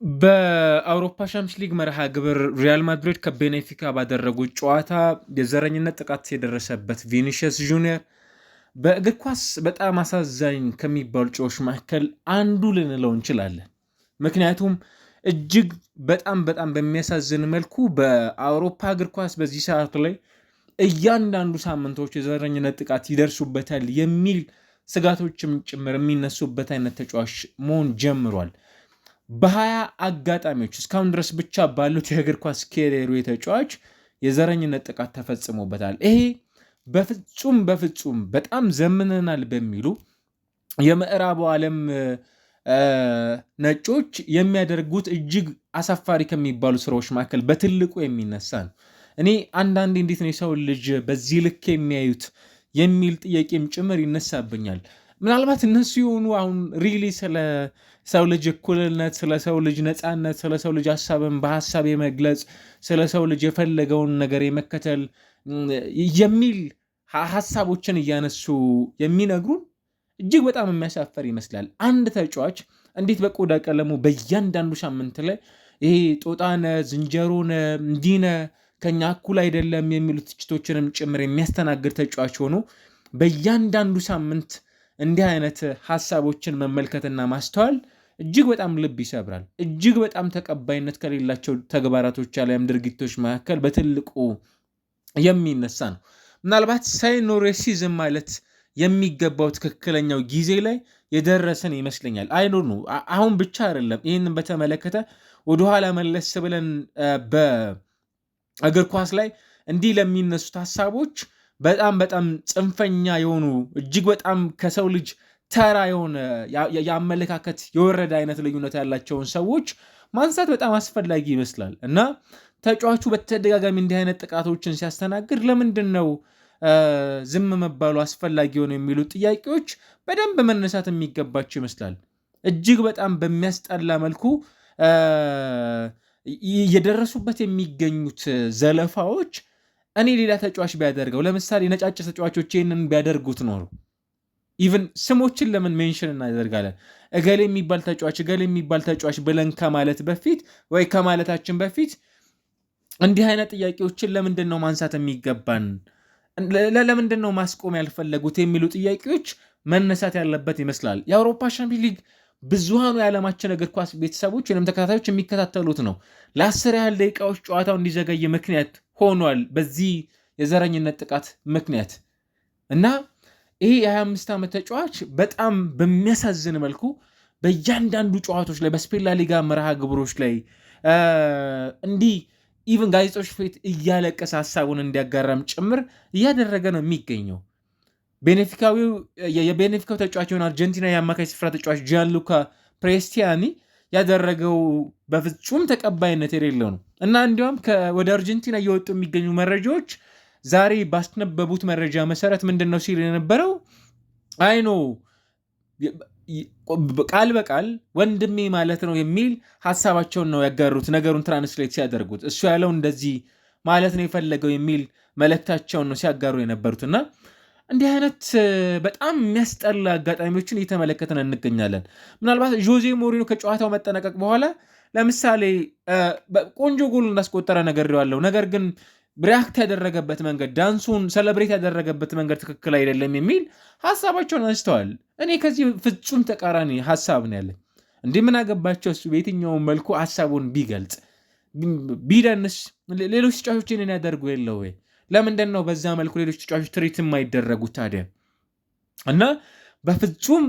በአውሮፓ ሻምፒዮንስ ሊግ መርሃ ግብር ሪያል ማድሪድ ከቤኔፊካ ባደረጉት ጨዋታ የዘረኝነት ጥቃት የደረሰበት ቪኒሺየስ ጁኒየር በእግር ኳስ በጣም አሳዛኝ ከሚባሉ ጨዋቾች መካከል አንዱ ልንለው እንችላለን። ምክንያቱም እጅግ በጣም በሚያሳዝን መልኩ በአውሮፓ እግር ኳስ በዚህ ሰዓት ላይ እያንዳንዱ ሳምንቶች የዘረኝነት ጥቃት ይደርሱበታል የሚል ስጋቶችም ጭምር የሚነሱበት አይነት ተጫዋች መሆን ጀምሯል። በ20 አጋጣሚዎች እስካሁን ድረስ ብቻ ባሉት የእግር ኳስ ኬሪየሩ የተጫዋች የዘረኝነት ጥቃት ተፈጽሞበታል። ይሄ በፍጹም በጣም ዘምነናል በሚሉ የምዕራቡ ዓለም ነጮች የሚያደርጉት እጅግ አሳፋሪ ከሚባሉ ስራዎች መካከል በትልቁ የሚነሳ ነው። እኔ አንዳንዴ እንዴት ነው የሰው ልጅ በዚህ ልክ የሚያዩት የሚል ጥያቄም ጭምር ይነሳብኛል። ምናልባት እነሱ የሆኑ አሁን ሪሊ ስለ ሰው ልጅ እኩልነት፣ ስለ ሰው ልጅ ነፃነት፣ ስለ ሰው ልጅ ሀሳብን በሀሳብ የመግለጽ፣ ስለ ሰው ልጅ የፈለገውን ነገር የመከተል የሚል ሀሳቦችን እያነሱ የሚነግሩን እጅግ በጣም የሚያሳፈር ይመስላል። አንድ ተጫዋች እንዴት በቆዳ ቀለሙ በእያንዳንዱ ሳምንት ላይ ይሄ ጦጣነ ዝንጀሮነ እንዲነ ከኛ እኩል አይደለም የሚሉ ትችቶችንም ጭምር የሚያስተናግድ ተጫዋች ሆኖ በእያንዳንዱ ሳምንት እንዲህ አይነት ሀሳቦችን መመልከትና ማስተዋል እጅግ በጣም ልብ ይሰብራል። እጅግ በጣም ተቀባይነት ከሌላቸው ተግባራቶች ያለም ድርጊቶች መካከል በትልቁ የሚነሳ ነው። ምናልባት ሳይኖሬሲዝም ማለት የሚገባው ትክክለኛው ጊዜ ላይ የደረሰን ይመስለኛል። አይኖር ነው አሁን ብቻ አይደለም። ይህንን በተመለከተ ወደኋላ መለስ ብለን በእግር ኳስ ላይ እንዲህ ለሚነሱት ሀሳቦች በጣም ጽንፈኛ የሆኑ እጅግ በጣም ከሰው ልጅ ተራ የሆነ የአመለካከት የወረደ አይነት ልዩነት ያላቸውን ሰዎች ማንሳት በጣም አስፈላጊ ይመስላል እና ተጫዋቹ በተደጋጋሚ እንዲህ አይነት ጥቃቶችን ሲያስተናግድ ለምንድን ነው ዝም መባሉ አስፈላጊ ሆነ የሚሉ ጥያቄዎች በደንብ መነሳት የሚገባቸው ይመስላል። እጅግ በጣም በሚያስጠላ መልኩ የደረሱበት የሚገኙት ዘለፋዎች እኔ ሌላ ተጫዋች ቢያደርገው፣ ለምሳሌ ነጫጭ ተጫዋቾች ይህንን ቢያደርጉት ኖሩ ኢቨን ስሞችን ለምን ሜንሽን እናደርጋለን? እገሌ የሚባል ተጫዋች ብለን ከማለት በፊት ወይ ከማለታችን በፊት እንዲህ አይነት ጥያቄዎችን ለምንድን ነው ማንሳት የሚገባን? ለምንድን ነው ማስቆም ያልፈለጉት የሚሉ ጥያቄዎች መነሳት ያለበት ይመስላል። የአውሮፓ ሻምፒዮንስ ሊግ ብዙሃኑ የዓለማችን እግር ኳስ ቤተሰቦች ወይም ተከታታዮች የሚከታተሉት ነው። ለ10 ያህል ደቂቃዎች ጨዋታው እንዲዘገይ ምክንያት ሆኗል በዚህ የዘረኝነት ጥቃት ምክንያት እና ይሄ የ25 ዓመት ተጫዋች በጣም በሚያሳዝን መልኩ በእያንዳንዱ ጨዋታዎች ላይ በስፔን ላሊጋ መርሃ ግብሮች ላይ እንዲህ ኢቨን ጋዜጦች ፊት እያለቀሰ ሀሳቡን እንዲያጋራም ጭምር እያደረገ ነው የሚገኘው። የቤኔፊካው ተጫዋች የሆነ አርጀንቲና የአማካይ ስፍራ ተጫዋች ጂያንሉካ ፕሬስቲያኒ ያደረገው በፍጹም ተቀባይነት የሌለው ነው እና እንዲሁም ወደ አርጀንቲና እየወጡ የሚገኙ መረጃዎች ዛሬ ባስነበቡት መረጃ መሰረት ምንድን ነው ሲል የነበረው አይኖ ቃል በቃል ወንድሜ ማለት ነው የሚል ሀሳባቸውን ነው ያጋሩት። ነገሩን ትራንስሌት ሲያደርጉት እሱ ያለው እንደዚህ ማለት ነው የፈለገው የሚል መልእክታቸውን ነው ሲያጋሩ የነበሩትና እንዲህ አይነት በጣም የሚያስጠላ አጋጣሚዎችን እየተመለከትን እንገኛለን። ምናልባት ጆዜ ሞሪኖ ከጨዋታው መጠናቀቅ በኋላ ለምሳሌ ቆንጆ ጎል እንዳስቆጠረ ነግሬዋለሁ፣ ነገር ግን ሪያክት ያደረገበት መንገድ፣ ዳንሱን ሰለብሬት ያደረገበት መንገድ ትክክል አይደለም የሚል ሀሳባቸውን አንስተዋል። እኔ ከዚህ ፍጹም ተቃራኒ ሀሳብ ነው ያለኝ። እንዲህ ምን አገባቸው እሱ በየትኛውም መልኩ ሀሳቡን ቢገልጽ ቢደንስ ሌሎች ተጫዋቾችን ያደርጉ የለው ወይ? ለምንድን ነው በዛ መልኩ ሌሎች ተጫዋቾች ትሪት የማይደረጉ ታዲያ? እና በፍጹም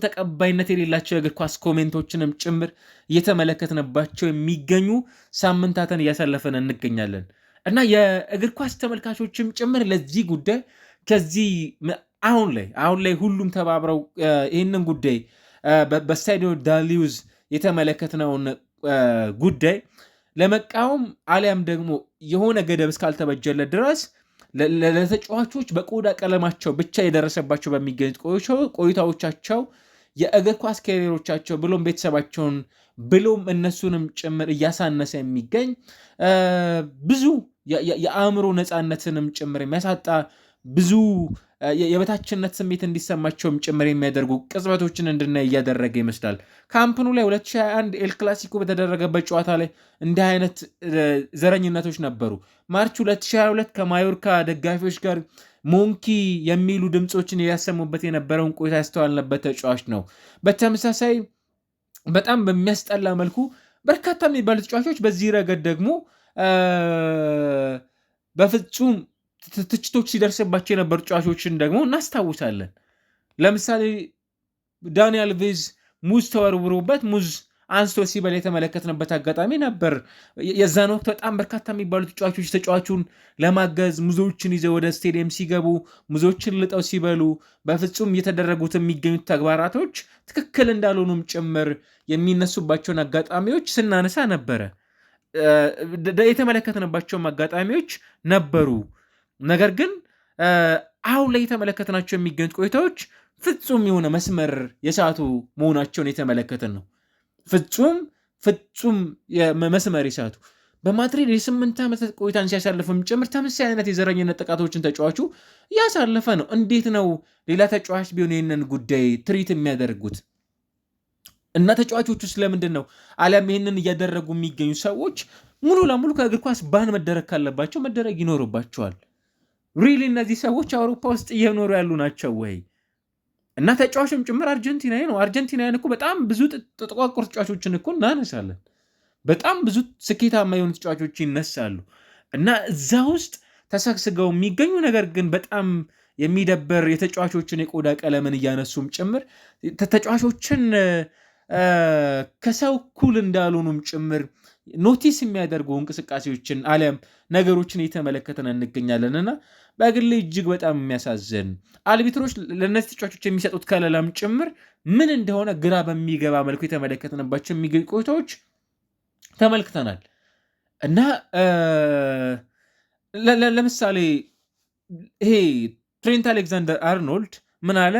ተቀባይነት የሌላቸው የእግር ኳስ ኮሜንቶችንም ጭምር እየተመለከትንባቸው የሚገኙ ሳምንታትን እያሳለፈን እንገኛለን እና የእግር ኳስ ተመልካቾችም ጭምር ለዚህ ጉዳይ ከዚህ አሁን ላይ ሁሉም ተባብረው ይህንን ጉዳይ በስታዲዮ ዳሊዩዝ የተመለከትነውን ጉዳይ ለመቃወም አሊያም ደግሞ የሆነ ገደብ እስካልተበጀለት ድረስ ለተጫዋቾች በቆዳ ቀለማቸው ብቻ የደረሰባቸው በሚገኙት ቆይታዎቻቸው የእግር ኳስ ካሪየሮቻቸው ብሎም ቤተሰባቸውን ብሎም እነሱንም ጭምር እያሳነሰ የሚገኝ ብዙ የአእምሮ ነፃነትንም ጭምር የሚያሳጣ ብዙ የበታችነት ስሜት እንዲሰማቸውም ጭምር የሚያደርጉ ቅጽበቶችን እንድናይ እያደረገ ይመስላል። ካምፕኑ ላይ 2021 ኤል ክላሲኮ በተደረገበት ጨዋታ ላይ እንዲህ አይነት ዘረኝነቶች ነበሩ። ማርች 2022 ከማዮርካ ደጋፊዎች ጋር ሞንኪ የሚሉ ድምፆችን ያሰሙበት የነበረውን ቆይታ ያስተዋልንበት ተጫዋች ነው። በተመሳሳይ በጣም በሚያስጠላ መልኩ በርካታ የሚባሉ ተጫዋቾች በዚህ ረገድ ደግሞ በፍጹም ትችቶች ሲደርስባቸው የነበሩ ተጫዋቾችን ደግሞ እናስታውሳለን። ለምሳሌ ዳንኤል ቬዝ ሙዝ ተወርውሮበት ሙዝ አንስቶ ሲበል የተመለከትንበት አጋጣሚ ነበር። የዛን ወቅት በጣም በርካታ የሚባሉ ተጫዋቾች ተጫዋቹን ለማገዝ ሙዞችን ይዘው ወደ ስቴዲየም ሲገቡ ሙዞችን ልጠው ሲበሉ በፍጹም እየተደረጉት የሚገኙት ተግባራቶች ትክክል እንዳልሆኑም ጭምር የሚነሱባቸውን አጋጣሚዎች ስናነሳ ነበረ። የተመለከትንባቸውም አጋጣሚዎች ነበሩ። ነገር ግን አሁን ላይ የተመለከትናቸው የሚገኙት ቆይታዎች ፍጹም የሆነ መስመር የሳቱ መሆናቸውን የተመለከትን ነው። ፍጹም መስመር የሳቱ በማድሪድ የ8 ዓመት ቆይታን ሲያሳልፍም ጭምር ተመሳሳይ አይነት የዘረኝነት ጥቃቶችን ተጫዋቹ እያሳለፈ ነው። እንዴት ነው ሌላ ተጫዋች ቢሆን ይህንን ጉዳይ ትሪት የሚያደርጉት? እና ተጫዋቾቹ ስለምንድን ነው አሊያም ይህንን እያደረጉ የሚገኙ ሰዎች ሙሉ ለሙሉ ከእግር ኳስ ባን መደረግ ካለባቸው መደረግ ይኖርባቸዋል። ሪሊ እነዚህ ሰዎች አውሮፓ ውስጥ እየኖሩ ያሉ ናቸው ወይ? እና ተጫዋችም ጭምር አርጀንቲናዊ ነው። አርጀንቲናውያን እኮ በጣም ብዙ ጥቋቁር ተጫዋቾችን እኮ እናነሳለን። በጣም ብዙ ስኬታማ የሆኑ ተጫዋቾች ይነሳሉ እና እዛ ውስጥ ተሰግስገው የሚገኙ ነገር ግን በጣም የሚደበር የተጫዋቾችን የቆዳ ቀለምን እያነሱም ጭምር ተጫዋቾችን ከሰው እኩል እንዳልሆኑም ጭምር ኖቲስ የሚያደርጉ እንቅስቃሴዎችን አሊያም ነገሮችን እየተመለከተን እንገኛለን እና በግሌ እጅግ በጣም የሚያሳዝን አልቢትሮች ለእነዚህ ተጫዋቾች የሚሰጡት ከለላም ጭምር ምን እንደሆነ ግራ በሚገባ መልኩ የተመለከትንባቸው የሚገኙ ቆይታዎች ተመልክተናል እና ለምሳሌ ይሄ ትሬንት አሌክዛንደር አርኖልድ ምን አለ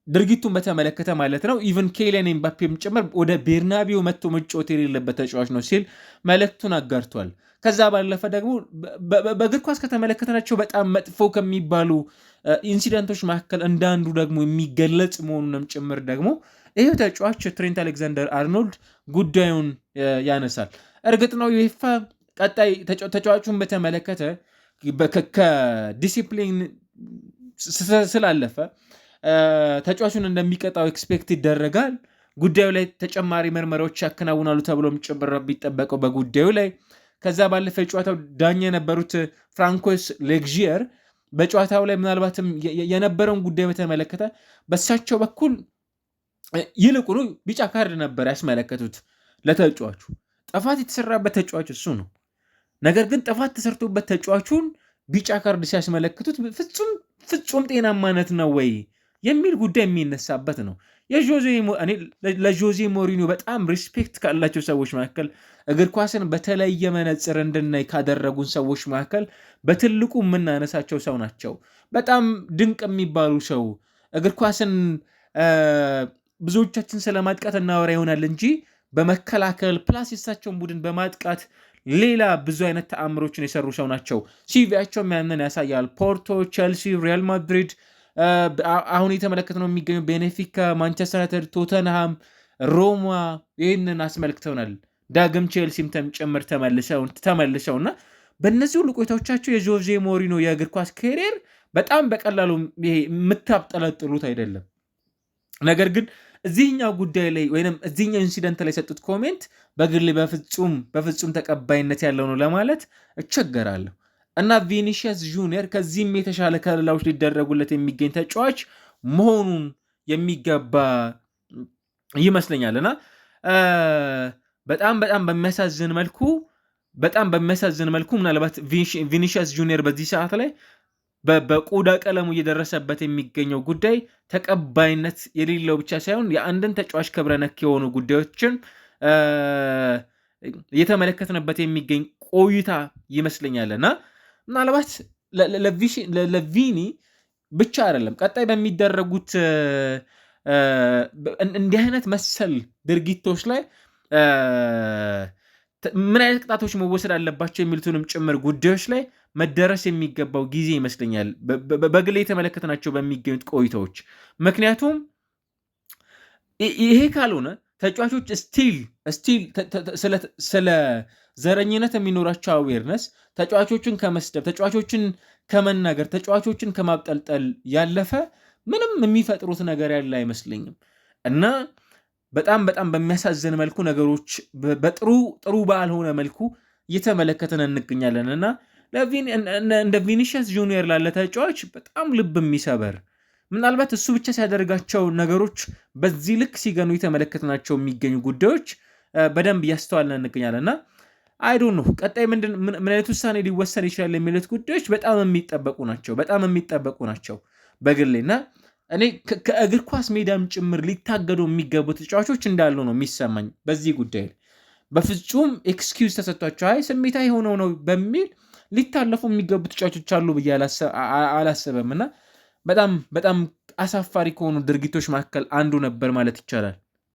ድርጊቱን በተመለከተ ማለት ነው። ኢቨን ኬሊያን ኤምባፔም ጭምር ወደ ቤርናቢው መጥቶ መጫወት የሌለበት ተጫዋች ነው ሲል መልእክቱን አጋርቷል። ከዛ ባለፈ ደግሞ በእግር ኳስ ከተመለከተናቸው በጣም መጥፎ ከሚባሉ ኢንሲደንቶች መካከል እንዳንዱ ደግሞ የሚገለጽ መሆኑንም ጭምር ደግሞ ይህ ተጫዋች ትሬንት አሌክዛንደር አርኖልድ ጉዳዩን ያነሳል። እርግጥ ነው ዩኤፋ ቀጣይ ተጫዋቹን በተመለከተ ከዲሲፕሊን ስላለፈ ተጫዋቹን እንደሚቀጣው ኤክስፔክት ይደረጋል። ጉዳዩ ላይ ተጨማሪ ምርመራዎች ያከናውናሉ ተብሎም ጭምር ቢጠበቀው በጉዳዩ ላይ ከዛ ባለፈ የጨዋታው ዳኛ የነበሩት ፍራንኮስ ሌግዚየር በጨዋታው ላይ ምናልባትም የነበረውን ጉዳይ በተመለከተ በሳቸው በኩል ይልቁኑ ቢጫ ካርድ ነበር ያስመለከቱት ለተጫዋቹ። ጥፋት የተሰራበት ተጫዋች እሱ ነው። ነገር ግን ጥፋት ተሰርቶበት ተጫዋቹን ቢጫ ካርድ ሲያስመለክቱት ፍጹም ጤናማነት ነው ወይ የሚል ጉዳይ የሚነሳበት ነው። ለጆዜ ሞሪኒዮ በጣም ሪስፔክት ካላቸው ሰዎች መካከል እግር ኳስን በተለየ መነጽር እንድናይ ካደረጉን ሰዎች መካከል በትልቁ የምናነሳቸው ሰው ናቸው። በጣም ድንቅ የሚባሉ ሰው እግር ኳስን ብዙዎቻችን ስለማጥቃት እናወራ ይሆናል እንጂ በመከላከል ፕላስ የሳቸውን ቡድን በማጥቃት ሌላ ብዙ አይነት ተአምሮችን የሰሩ ሰው ናቸው። ሲቪያቸውም ያንን ያሳያል። ፖርቶ፣ ቼልሲ፣ ሪያል ማድሪድ፣ አሁን የተመለከትነው የሚገኙ ቤኔፊካ፣ ማንቸስተር ዩናይትድ፣ ቶተንሃም፣ ሮማ ይህንን አስመልክተውናል። ዳግም ቼልሲም ጭምር ተመልሰው እና በእነዚህ ሁሉ ቆይታዎቻቸው የጆዜ ሞሪኖ የእግር ኳስ ካሪየር በጣም በቀላሉ የምታብጠለጥሉት አይደለም። ነገር ግን እዚህኛው ጉዳይ ላይ ወይም እዚህኛው ኢንሲደንት ላይ የሰጡት ኮሜንት በግል በፍጹም ተቀባይነት ያለው ነው ለማለት እቸገራለሁ እና ቪኒሺየስ ጁኒየር ከዚህም የተሻለ ከለላዎች ሊደረጉለት የሚገኝ ተጫዋች መሆኑን የሚገባ ይመስለኛል እና በጣም በሚያሳዝን መልኩ ምናልባት ቪኒሺየስ ጁኒየር በዚህ ሰዓት ላይ በቆዳ ቀለሙ እየደረሰበት የሚገኘው ጉዳይ ተቀባይነት የሌለው ብቻ ሳይሆን የአንድን ተጫዋች ክብረ ነክ የሆኑ ጉዳዮችን እየተመለከትንበት የሚገኝ ቆይታ ይመስለኛልና ምናልባት ለቪኒ ብቻ አይደለም ቀጣይ በሚደረጉት እንዲህ አይነት መሰል ድርጊቶች ላይ ምን አይነት ቅጣቶች መወሰድ አለባቸው የሚሉትንም ጭምር ጉዳዮች ላይ መደረስ የሚገባው ጊዜ ይመስለኛል በግሌ የተመለከትናቸው በሚገኙት ቆይታዎች። ምክንያቱም ይሄ ካልሆነ ተጫዋቾች ስቲል ስለ ዘረኝነት የሚኖራቸው አዌርነስ ተጫዋቾችን ከመስደብ ተጫዋቾችን ከመናገር ተጫዋቾችን ከማብጠልጠል ያለፈ ምንም የሚፈጥሩት ነገር ያለ አይመስለኝም እና በጣም በሚያሳዝን መልኩ ነገሮች በጥሩ ባልሆነ መልኩ እየተመለከተን እንገኛለን እና እንደ ቪኒሺየስ ጁኒየር ላለ ተጫዋች በጣም ልብ የሚሰበር ምናልባት እሱ ብቻ ሲያደርጋቸው ነገሮች በዚህ ልክ ሲገኑ የተመለከትናቸው የሚገኙ ጉዳዮች በደንብ እያስተዋልን እንገኛለን እና አይ ዶንት ኖ ቀጣይ ምን አይነት ውሳኔ ሊወሰን ይችላል የሚሉት ጉዳዮች በጣም የሚጠበቁ ናቸው በግሌና እኔ ከእግር ኳስ ሜዳም ጭምር ሊታገዱ የሚገቡ ተጫዋቾች እንዳሉ ነው የሚሰማኝ በዚህ ጉዳይ በፍጹም ኤክስኪውዝ ተሰጥቷቸው አይ ስሜታዊ ሆነው ነው በሚል ሊታለፉ የሚገቡ ተጫዋቾች አሉ ብዬ አላሰበም እና በጣም አሳፋሪ ከሆኑ ድርጊቶች መካከል አንዱ ነበር ማለት ይቻላል።